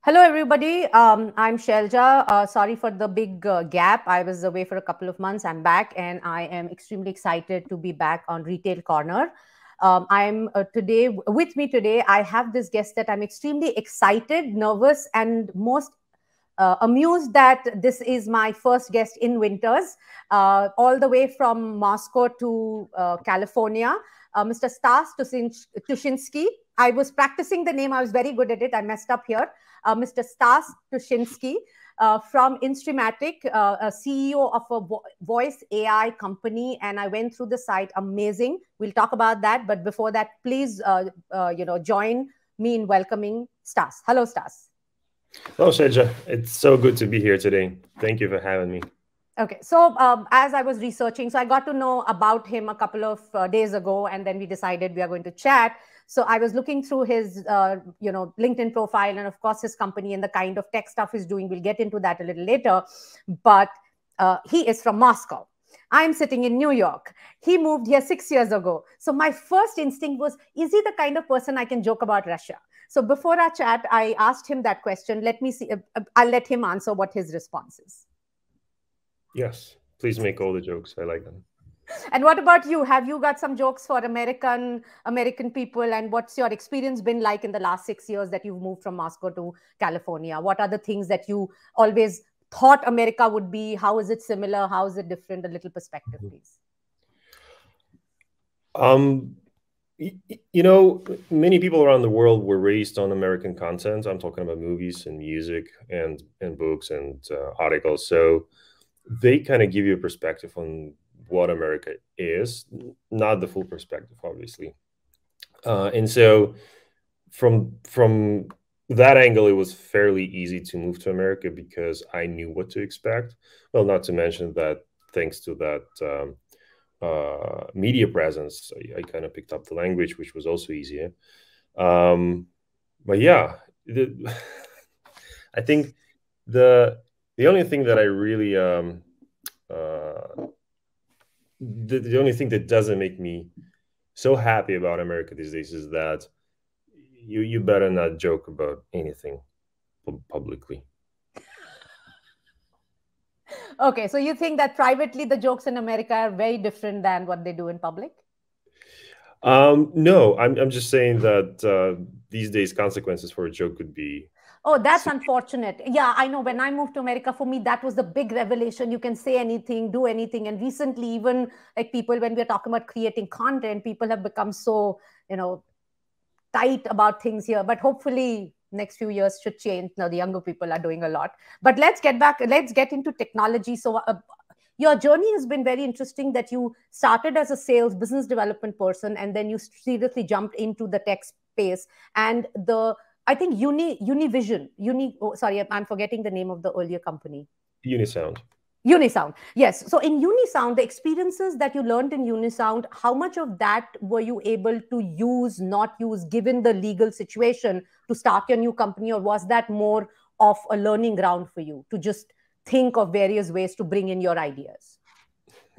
Hello, everybody. I'm Shelja. Sorry for the big gap. I was away for a couple of months. I'm back, and I am extremely excited to be back on Retail Corner. I'm today with me today. I have this guest that I'm extremely excited, nervous, and most amused that this is my first guest in winters, all the way from Moscow to California, Mr. Tushinskiy. I was practicing the name. I was very good at it. I messed up here. Mr. Stas Tushinskiy from Instreamatic, a CEO of a voice AI company. And I went through the site. Amazing. We'll talk about that. But before that, please, join me in welcoming Stas. Hello, Stas. Hello, Shelja. It's so good to be here today. Thank you for having me. Okay, so as I was researching, so I got to know about him a couple of days ago, and then we decided we are going to chat. So I was looking through his, LinkedIn profile, and of course his company and the kind of tech stuff he's doing. We'll get into that a little later. But he is from Moscow. I'm sitting in New York. He moved here 6 years ago. So my first instinct was, is he the kind of person I can joke about Russia? So before our chat, I asked him that question. Let me see. I'll let him answer what his response is. Yes, please make all the jokes. I like them. And what about you? Have you got some jokes for American people? And what's your experience been like in the last 6 years that you've moved from Moscow to California? What are the things that you always thought America would be? How is it similar? How is it different? A little perspective, please. Many people around the world were raised on American content. I'm talking about movies and music and books and articles. So they kind of give you a perspective on what America is, not the full perspective, obviously. And so from that angle, it was fairly easy to move to America because I knew what to expect. Well, not to mention that thanks to that media presence, I kind of picked up the language, which was also easier. But yeah, I think the only thing that I really the only thing that doesn't make me so happy about America these days is that you better not joke about anything publicly. Okay, so you think that privately the jokes in America are very different than what they do in public? No, I'm just saying that these days consequences for a joke could be. Oh, that's unfortunate. Yeah, I know. When I moved to America, for me, that was the big revelation. You can say anything, do anything. And recently, even like people, when we're talking about creating content, people have become so, tight about things here. But hopefully, next few years should change. Now, the younger people are doing a lot. But let's get into technology. So, your journey has been very interesting that you started as a sales business development person, and then you seriously jumped into the tech space. And I think Univision, I'm forgetting the name of the earlier company. Unisound. Unisound, yes. So in Unisound, the experiences that you learned in Unisound, how much of that were you able to use, not use, given the legal situation to start your new company? Or was that more of a learning ground for you to just think of various ways to bring in your ideas?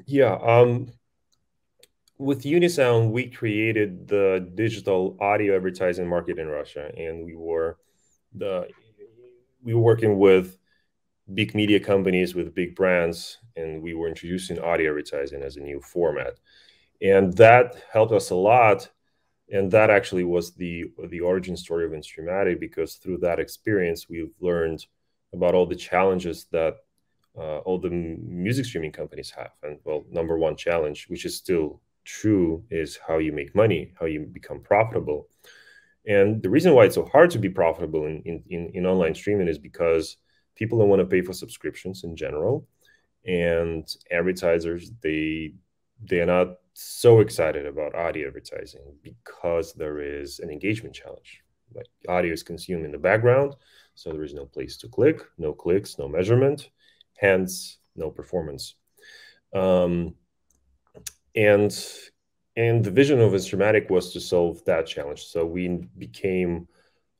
Yeah. With Unisound, we created the digital audio advertising market in Russia, and we were working with big media companies with big brands, and we were introducing audio advertising as a new format, and that helped us a lot. And that actually was the origin story of Instreamatic, because through that experience, we've learned about all the challenges that all the music streaming companies have. And well, number one challenge, which is still true, is how you make money, how you become profitable. And the reason why it's so hard to be profitable in online streaming is because people don't want to pay for subscriptions in general, and advertisers, they are not so excited about audio advertising because there is an engagement challenge. Like, audio is consumed in the background, so there is no place to click, no clicks, no measurement, hence no performance. And the vision of Instreamatic was to solve that challenge. So we became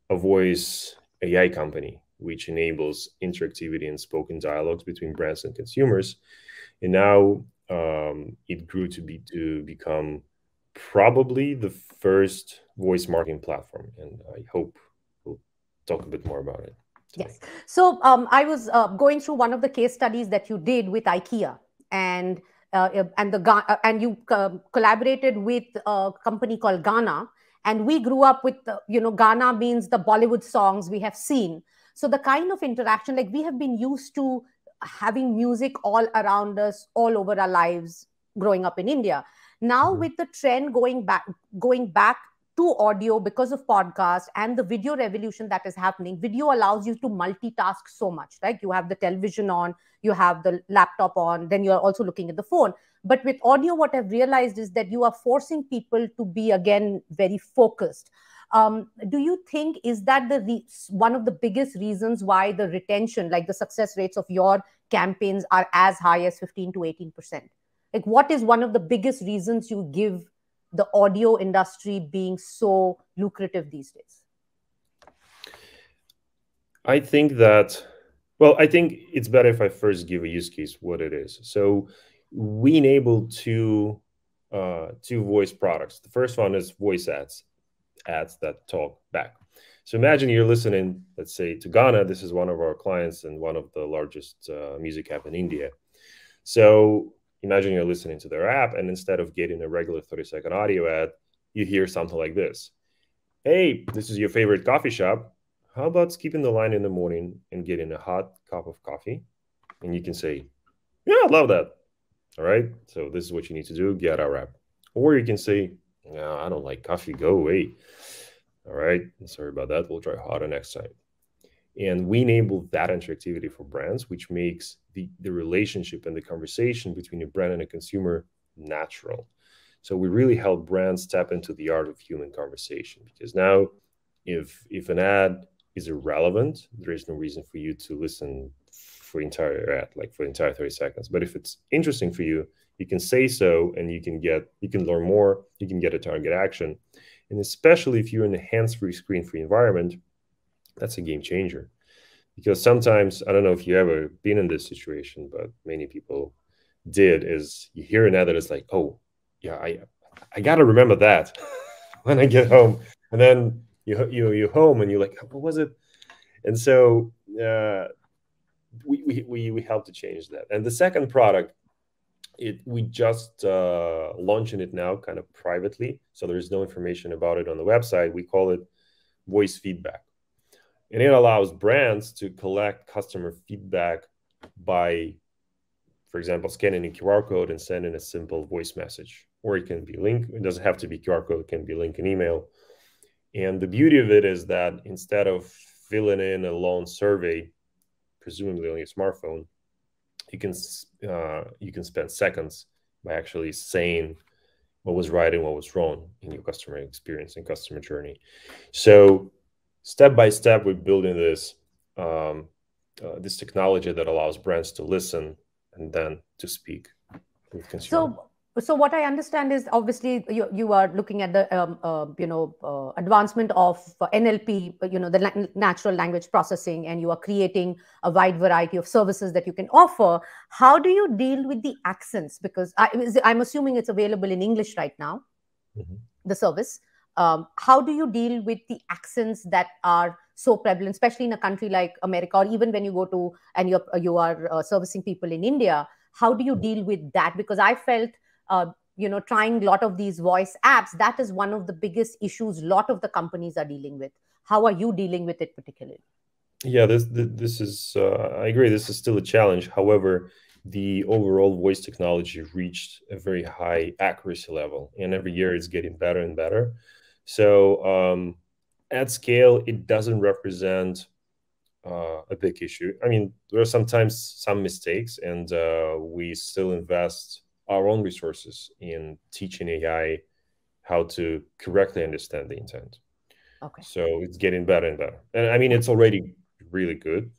a voice AI company, which enables interactivity and spoken dialogues between brands and consumers. And now it grew to become probably the first voice marketing platform. And I hope we'll talk a bit more about it. Yes. So I was going through one of the case studies that you did with IKEA, and and you collaborated with a company called Ghana, and we grew up with Ghana means the Bollywood songs we have seen. So the kind of interaction, like we have been used to having music all around us, all over our lives, growing up in India. Now Mhm. with the trend going back to audio because of podcast and the video revolution that is happening, video allows you to multitask so much, right? You have the television on, you have the laptop on, then you're also looking at the phone. But with audio, what I've realized is that you are forcing people to be again very focused. Do you think is that one of the biggest reasons why the retention, like the success rates of your campaigns are as high as 15 to 18%? Like what is one of the biggest reasons you give the audio industry being so lucrative these days? I think that, well, I think it's better if I first give a use case what it is. So we enable two voice products. The first one is voice ads that talk back. So imagine you're listening, let's say, to Ghana. This is one of our clients and one of the largest music app in India. So imagine you're listening to their app, and instead of getting a regular 30-second audio ad, you hear something like this. Hey, this is your favorite coffee shop. How about skipping the line in the morning and getting a hot cup of coffee? And you can say, yeah, I love that. All right. So this is what you need to do. Get our app. Or you can say, no, I don't like coffee. Go away. All right. Sorry about that. We'll try harder next time. And we enable that interactivity for brands, which makes the relationship and the conversation between a brand and a consumer natural. So we really help brands tap into the art of human conversation, because now if an ad is irrelevant, there is no reason for you to listen for entire ad, like for the entire 30 seconds. But if it's interesting for you, you can say so, and you can learn more, you can get a target action. And especially if you're in a hands-free, screen-free environment, that's a game changer. Because sometimes, I don't know if you ever been in this situation, but many people did, is you hear an ad that is like, oh, yeah, I got to remember that when I get home. And then you're home and you're like, what was it? And so we help to change that. And the second product, we just launching it now kind of privately. So there's no information about it on the website. We call it voice feedback. And it allows brands to collect customer feedback by, for example, scanning a QR code and sending a simple voice message. Or it can be link. It doesn't have to be QR code. It can be link and email. And the beauty of it is that instead of filling in a long survey, presumably on your smartphone, you can spend seconds by actually saying what was right and what was wrong in your customer experience and customer journey. So step by step, we're building this this technology that allows brands to listen and then to speak with consumers. So what I understand is obviously you are looking at the advancement of NLP, the natural language processing, and you are creating a wide variety of services that you can offer. How do you deal with the accents? Because I'm assuming it's available in English right now, the service. How do you deal with the accents that are so prevalent, especially in a country like America, or even when you go to and you are servicing people in India? How do you deal with that? Because I felt trying a lot of these voice apps, that is one of the biggest issues a lot of the companies are dealing with. How are you dealing with it particularly? Yeah, this is I agree. This is still a challenge. However, the overall voice technology reached a very high accuracy level, and every year it's getting better and better. So at scale, it doesn't represent a big issue. I mean, there are sometimes some mistakes, and we still invest our own resources in teaching AI how to correctly understand the intent. Okay. So it's getting better and better. And I mean, it's already really good.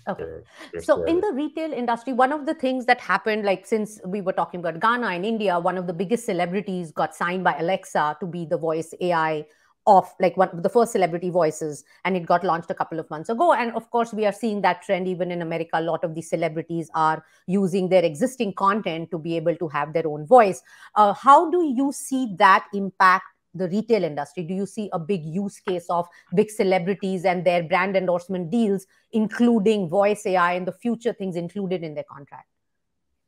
Okay. So in the retail industry, one of the things that happened, like since we were talking about Ghana and India, one of the biggest celebrities got signed by Alexa to be the voice AI of like one of the first celebrity voices, and it got launched a couple of months ago. And of course, we are seeing that trend even in America. A lot of these celebrities are using their existing content to be able to have their own voice. How do you see that impact the retail industry? Do you see a big use case of big celebrities and their brand endorsement deals, including voice AI and the future things included in their contract?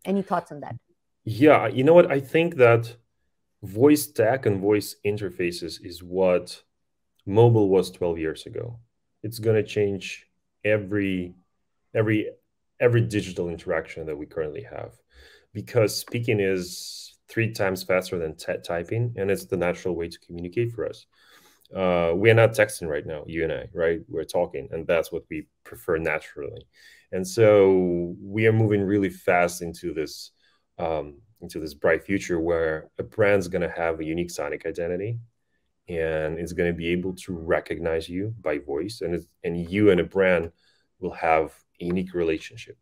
Any thoughts on that? Yeah, you know what? I think that voice tech and voice interfaces is what mobile was 12 years ago. It's going to change every every every digital interaction that we currently have, because speaking is 3 times faster than typing, and it's the natural way to communicate for us. We are not texting right now, you and I, right? We're talking, and that's what we prefer naturally. And so we are moving really fast into this bright future where a brand's going to have a unique sonic identity, and it's going to be able to recognize you by voice, and you and a brand will have a unique relationship.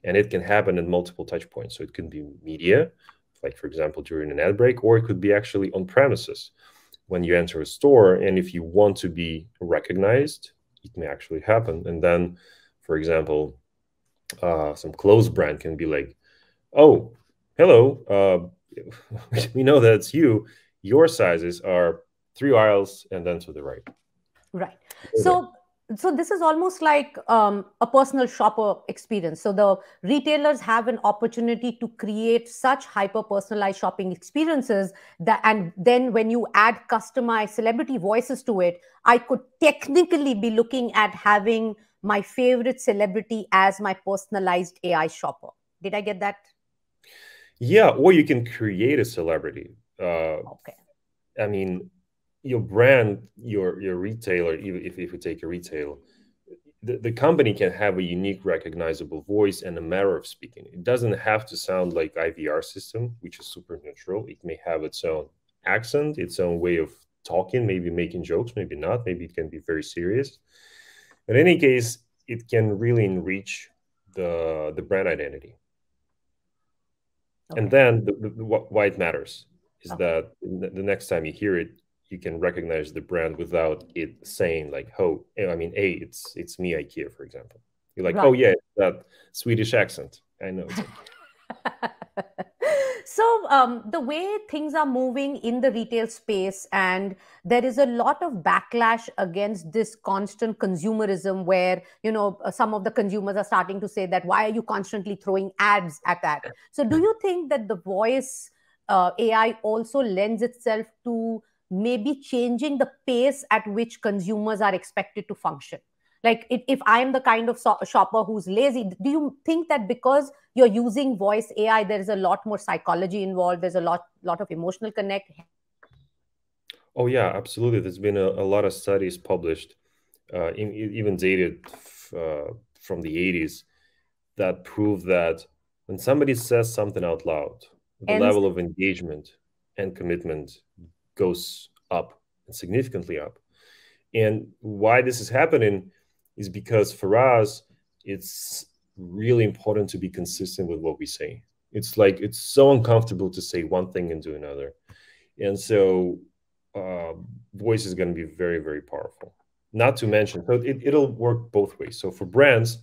And it can happen at multiple touch points. So it can be media, like for example during an ad break, or it could be actually on premises when you enter a store. And if you want to be recognized, it may actually happen. And then, for example, some clothes brand can be like, oh, hello, we know that it's you. Your sizes are 3 aisles and then to the right. Right. So this is almost like a personal shopper experience. So the retailers have an opportunity to create such hyper personalized shopping experiences and then when you add customized celebrity voices to it, I could technically be looking at having my favorite celebrity as my personalized AI shopper. Did I get that? Yeah, or you can create a celebrity. Okay. I mean, your brand, your retailer, even if you take a retail, the company can have a unique recognizable voice and a manner of speaking. It doesn't have to sound like IVR system, which is super neutral. It may have its own accent, its own way of talking, maybe making jokes, maybe not, maybe it can be very serious. In any case, it can really enrich the brand identity. Okay. And then why it matters is that the next time you hear it, you can recognize the brand without it saying like, "Oh, I mean, hey, it's me, IKEA," for example. You're like, right. "Oh yeah, that Swedish accent. I know it's IKEA." So the way things are moving in the retail space, and there is a lot of backlash against this constant consumerism where, some of the consumers are starting to say that, why are you constantly throwing ads at that? So do you think that the voice AI also lends itself to maybe changing the pace at which consumers are expected to function? Like if I'm the kind of shopper who's lazy, do you think that because you're using voice AI, there is a lot more psychology involved, there's a lot of emotional connect? Oh yeah, absolutely. There's been a lot of studies published, even dated from the 80s, that prove that when somebody says something out loud, the level of engagement and commitment goes up, significantly up. And why this is happening is because for us, it's really important to be consistent with what we say. It's like, it's so uncomfortable to say one thing and do another. And so voice is going to be very, very powerful. Not to mention, so it'll work both ways. So for brands,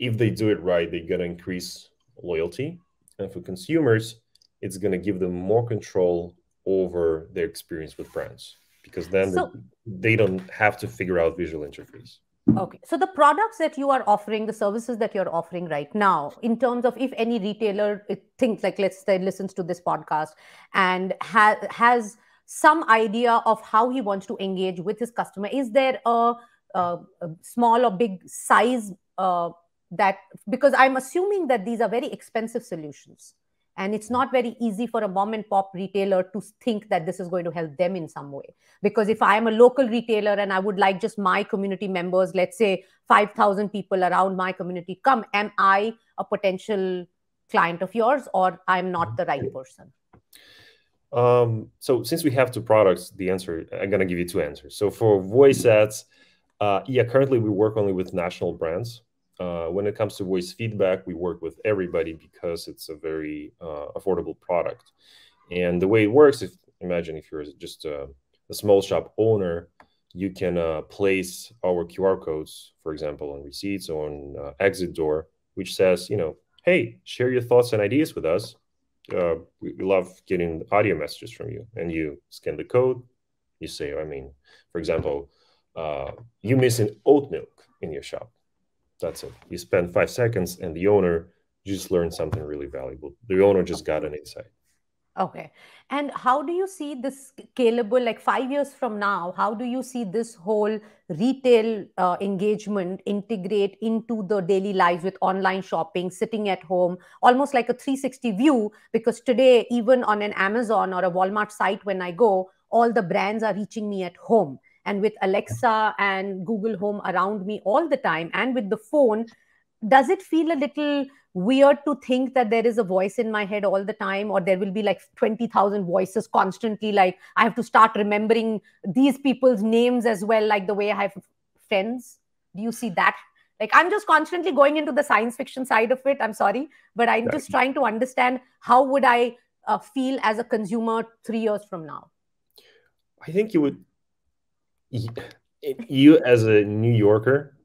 if they do it right, they're going to increase loyalty. And for consumers, it's going to give them more control over their experience with brands, because then they don't have to figure out visual interface. Okay. So the products that you are offering, the services that you're offering right now, in terms of if any retailer thinks, like, let's say, listens to this podcast and has some idea of how he wants to engage with his customer, is there a small or big size that, because I'm assuming that these are very expensive solutions and it's not very easy for a mom and pop retailer to think that this is going to help them in some way? Because if I'm a local retailer and I would like just my community members, let's say 5,000 people around my community come, am I a potential client of yours, or I'm not the right person? So since we have two products, the answer, I'm going to give you two answers. So for voice ads, yeah, currently we work only with national brands. When it comes to voice feedback, we work with everybody because it's a very affordable product. And the way it works, imagine if you're just a small shop owner, you can place our QR codes, for example, on receipts or on exit door, which says, hey, share your thoughts and ideas with us. we love getting audio messages from you, and you scan the code. You say, I mean, for example, you missing oat milk in your shop. That's it. You spend 5 seconds, and the owner just learned something really valuable. The owner just got an insight. Okay. And how do you see this scalable, like 5 years from now, how do you see this whole retail engagement integrate into the daily lives with online shopping, sitting at home, almost like a 360 view? Because today, even on an Amazon or a Walmart site, when I go, all the brands are reaching me at home. And with Alexa and Google Home around me all the time, and with the phone, does it feel a little weird to think that there is a voice in my head all the time, or there will be like 20,000 voices constantly? Like I have to start remembering these people's names as well, like the way I have friends. Do you see that? Like I'm just constantly going into the science fiction side of it. I'm sorry, but I'm just trying to understand how would I feel as a consumer 3 years from now? I think you would, you as a New Yorker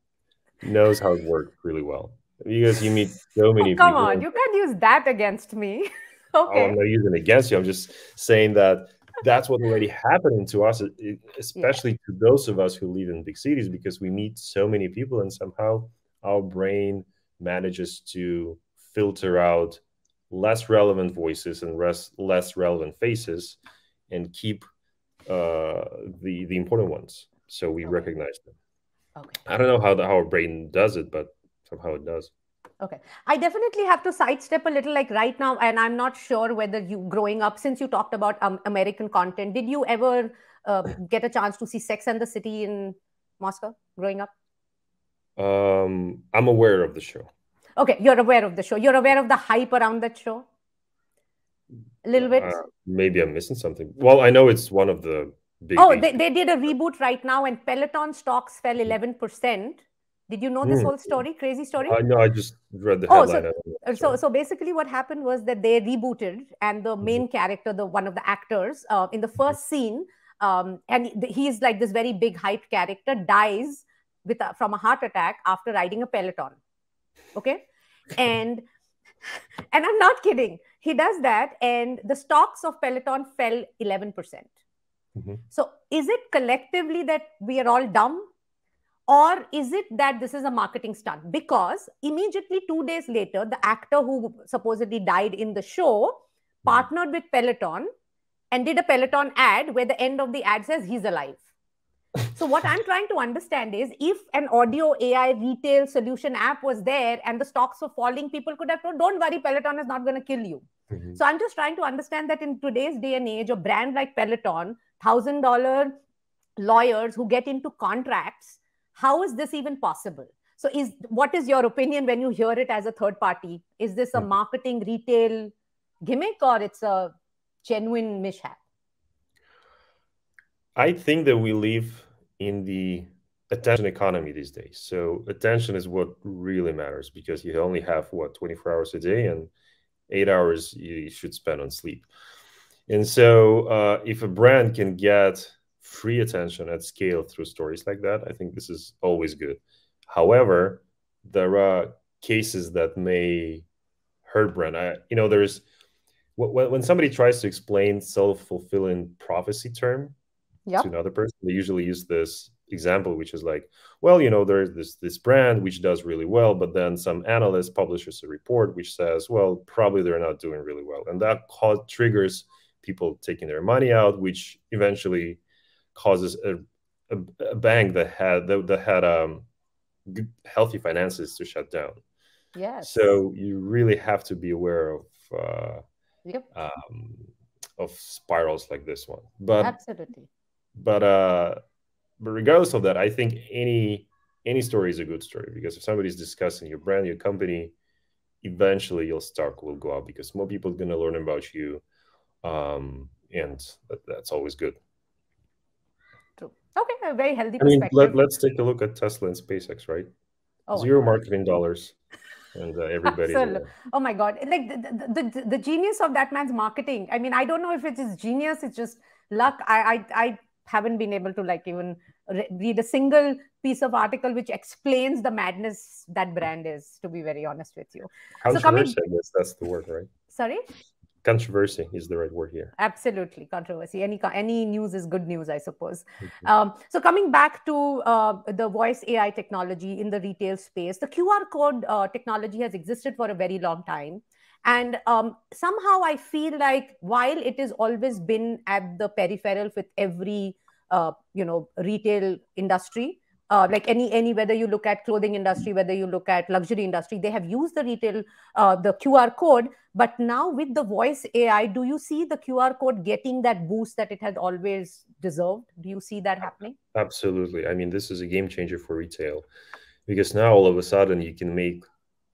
knows how it works really well because you meet so Oh, many come people. on. You can't use that against me. Oh, I'm Okay. not using it against you. I'm just saying that that's what already happening to us, Yeah. especially to those of us who live in big cities, because we meet so many people, and somehow our brain manages to filter out less relevant voices and less relevant faces, and keep the important ones. So we Okay. recognize them. Okay. I don't know how our brain does it, but somehow it does. Okay. I definitely have to sidestep a little, like right now, and I'm not sure whether you, growing up, since you talked about American content, did you ever get a chance to see Sex and the City in Moscow growing up? I'm aware of the show. Okay, you're aware of the show. You're aware of the hype around that show? A little Uh, bit? Maybe I'm missing something. Well, I know it's one of the big Oh, they, HBO. they did a reboot right now, and Peloton stocks fell 11%. Did you know this Hmm. whole story? Crazy story? I know. I just read the Oh, headline. I don't know the story. so basically, what happened was that they rebooted, and the Mhm. main character, the one of the actors, in the Mhm. first scene, and he's like this very big hyped character, dies from a heart attack after riding a Peloton. Okay, and and I'm not kidding. He does that, and the stocks of Peloton fell 11%. Mhm. So, is it collectively that we are all dumb? Or is it that this is a marketing stunt? Because immediately 2 days later, the actor who supposedly died in the show Mhm. partnered with Peloton and did a Peloton ad where the end of the ad says he's alive. So, what I'm trying to understand is if an audio AI retail solution app was there and the stocks were falling, people could have told, don't worry, Peloton is not going to kill you. Mhm. So, I'm just trying to understand that in today's day and age, a brand like Peloton, $1,000 lawyers who get into contracts, how is this even possible? So is what is your opinion when you hear it as a third party? Is this a Mhm. marketing retail gimmick, or it's a genuine mishap? I think that we live in the attention economy these days. So attention is what really matters because you only have what 24 hours a day, and 8 hours you should spend on sleep. And so, if a brand can get free attention at scale through stories like that, I think this is always good. However, there are cases that may hurt brand. There's when somebody tries to explain self-fulfilling prophecy term to Yep. another person, they usually use this example, which is like, well, there's this brand which does really well, but then some analyst publishes a report which says, well, probably they're not doing really well, and that triggers people taking their money out, which eventually causes a bank that had healthy finances to shut down. Yes. So you really have to be aware uh, Yep. um, of spirals like this one. Absolutely. But uh, but regardless of that, I think any story is a good story because if somebody's discussing your brand, your company, eventually your stock will go up because more people are going to learn about you, and that's always good. True. Okay. A very healthy I mean, perspective. let's take a look at Tesla and SpaceX, right? Oh my Zero God. marketing dollars, and everybody's Absolutely. aware. Oh my God. Like the genius of that man's marketing. I mean, I don't know if it is genius, it's just luck. I haven't been able to like even read a single piece of article which explains the madness that brand is, to be very honest with you. So Controversy, coming, I guess that's the word, right? sorry? controversy is the right word here. Absolutely, controversy. Any news is good news, I suppose. Mhm. So coming back to the voice AI technology in the retail space, the QR code technology has existed for a very long time, and somehow I feel like while it has always been at the peripheral with every retail industry. Like any whether you look at clothing industry, whether you look at luxury industry, they have used the retail the QR code. But now with the voice AI, do you see the QR code getting that boost that it had always deserved? Do you see that happening? Absolutely. I mean, this is a game changer for retail because now all of a sudden you can make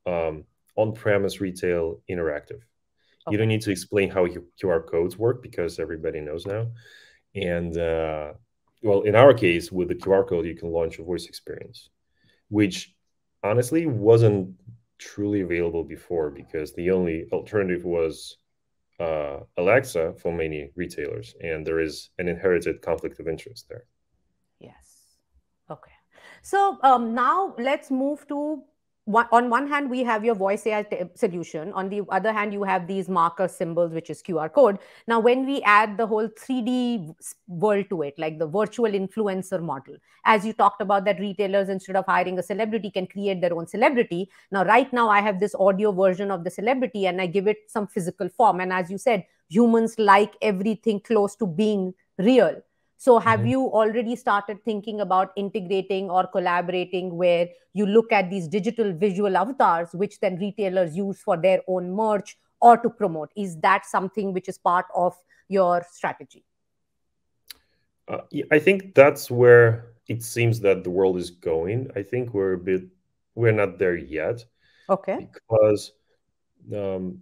on-premise retail interactive. You don't Okay. need to explain how QR codes work because everybody knows now. And well, in our case, with the QR code, you can launch a voice experience, which honestly wasn't truly available before because the only alternative was Alexa for many retailers, and there is an inherited conflict of interest there. Yes. Okay. So now let's move to on one hand, we have your voice AI solution. On the other hand, you have these marker symbols, which is QR code. Now, when we add the whole 3D world to it, like the virtual influencer model, as you talked about, that retailers, instead of hiring a celebrity, can create their own celebrity. Now, right now, I have this audio version of the celebrity and I give it some physical form. And as you said, humans like everything close to being real. So, have Mhm. you already started thinking about integrating or collaborating where you look at these digital visual avatars, which then retailers use for their own merch or to promote? Is that something which is part of your strategy? Yeah, I think that's where it seems that the world is going. I think we're not there yet Okay. because um,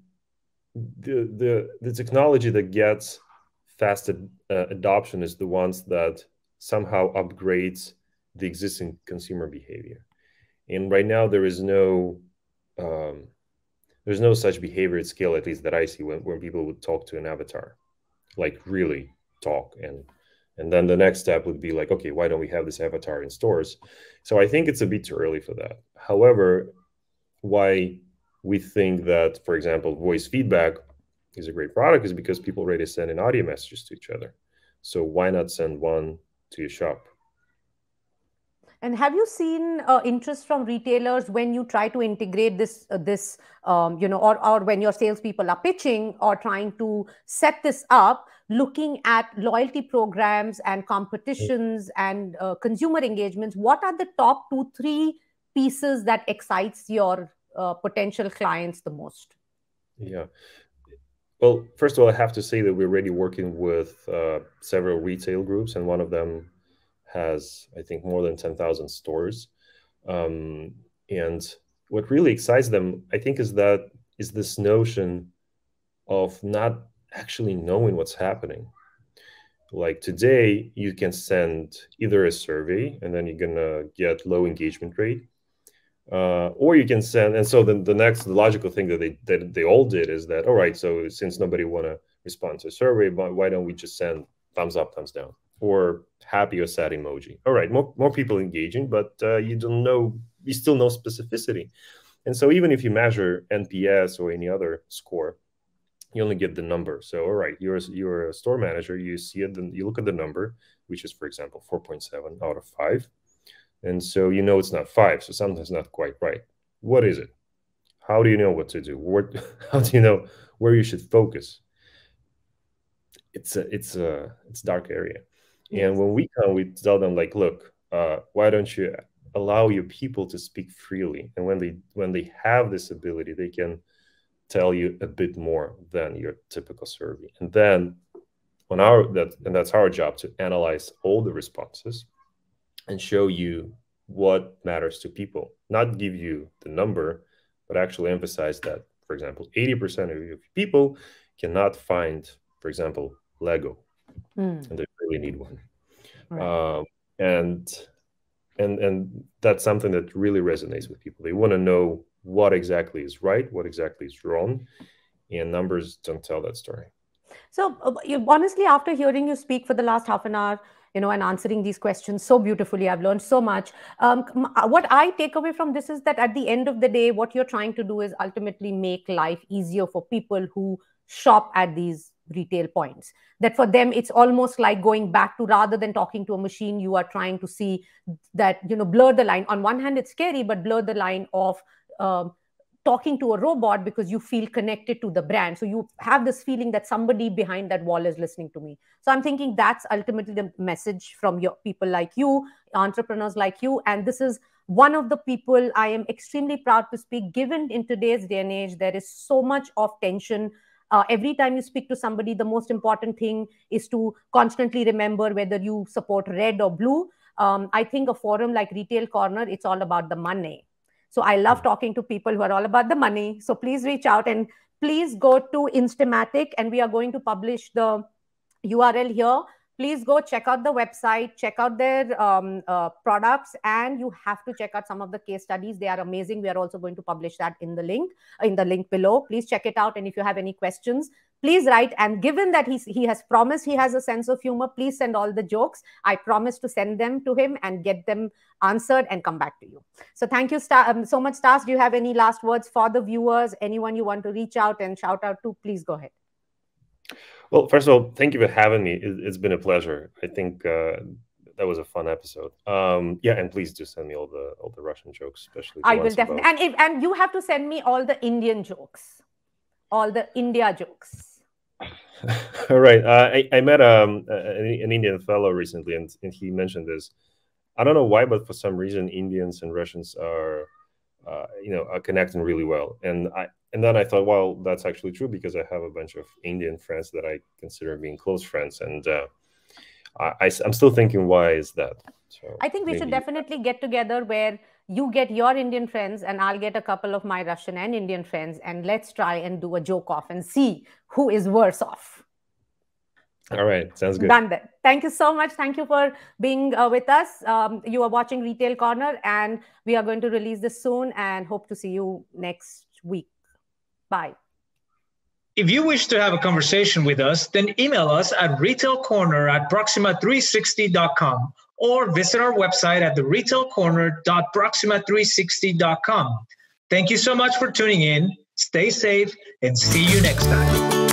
the technology that gets fast adoption is the ones that somehow upgrades the existing consumer behavior. And right now um, there's no such behavior at scale, at least that I see, when people would talk to an avatar, like really talk. And then the next step would be like, okay, why don't we have this avatar in stores? So I think it's a bit too early for that. However, why we think that, for example, voice feedback is a great product is because people already send in audio messages to each other. So why not send one to your shop? And have you seen interest from retailers when you try to integrate or when your salespeople are pitching or trying to set this up, looking at loyalty programs and competitions and consumer engagements? What are the top two, three pieces that excites your potential clients the most? Yeah. Well, first of all, I have to say that we're already working with several retail groups, and one of them has, I think, more than 10,000 stores. And what really excites them, I think, is this notion of not actually knowing what's happening. Like today, you can send either a survey and then you're gonna get low engagement rate, or you can send. And so the logical thing that they all did is that, all right, so since nobody want to respond to a survey, why don't we just send thumbs up, thumbs down, or happy or sad emoji? All right, more people engaging, but you still know specificity. And so even if you measure NPS or any other score, you only get the number. So all right, you're a store manager, you see it, then you look at the number, which is, for example, 4.7 out of 5. And so you know it's not 5, so something's not quite right. What is it? How do you know what to do? How do you know where you should focus? It's a dark area. And Yes. when we come, we tell them like, look, why don't you allow your people to speak freely? And when they have this ability, they can tell you a bit more than your typical survey. And then that's our job, to analyze all the responses and show you what matters to people, not give you the number, but actually emphasize that, for example, 80% of your people cannot find, for example, Lego, Mm, and they really need one. right. Um, and and that's something that really resonates with people. They want to know what exactly is right, what exactly is wrong, and numbers don't tell that story. So, honestly, after hearing you speak for the last half an hour, and answering these questions so beautifully, I've learned so much. What I take away from this is that at the end of the day, what you're trying to do is ultimately make life easier for people who shop at these retail points. That for them, it's almost like going back to, rather than talking to a machine, you are trying to see that, blur the line. On one hand, it's scary, but blur the line of talking to a robot, because you feel connected to the brand. So you have this feeling that somebody behind that wall is listening to me. So I'm thinking that's ultimately the message from your people like you, entrepreneurs like you. And this is one of the people I am extremely proud to speak, given in today's day and age, there is so much of tension. Every time you speak to somebody, the most important thing is to constantly remember whether you support red or blue. I think a forum like Retail Corner, it's all about the money. So I love talking to people who are all about the money. So please reach out, and please go to Instreamatic, and we are going to publish the URL here. Please go check out the website, check out their products, and you have to check out some of the case studies. They are amazing. We are also going to publish that in the link below. Please check it out. And if you have any questions, please write. And given that he has promised he has a sense of humor, please send all the jokes. I promise to send them to him and get them answered and come back to you. So thank you so much, Stas. Do you have any last words for the viewers? Anyone you want to reach out and shout out to, please go ahead. Well, first of all, thank you for having me. It's been a pleasure. I think that was a fun episode. Yeah, and please do send me all the Russian jokes, especially. I will definitely. And you have to send me all the Indian jokes, all the India jokes. All right. I met an Indian fellow recently, and he mentioned this. I don't know why, but for some reason, Indians and Russians are connecting really well. And then I thought, well, that's actually true, because I have a bunch of Indian friends that I consider being close friends. And I'm still thinking, why is that? So I think we should definitely get together where you get your Indian friends and I'll get a couple of my Russian and Indian friends, and let's try and do a joke off and see who is worse off. All right. Sounds good. Done then. Thank you so much. Thank you for being with us. You are watching Retail Corner, and we are going to release this soon, and hope to see you next week. Bye. If you wish to have a conversation with us, then email us at retailcorner@proxima360.com or visit our website at theretailcorner.proxima360.com. Thank you so much for tuning in. Stay safe and see you next time.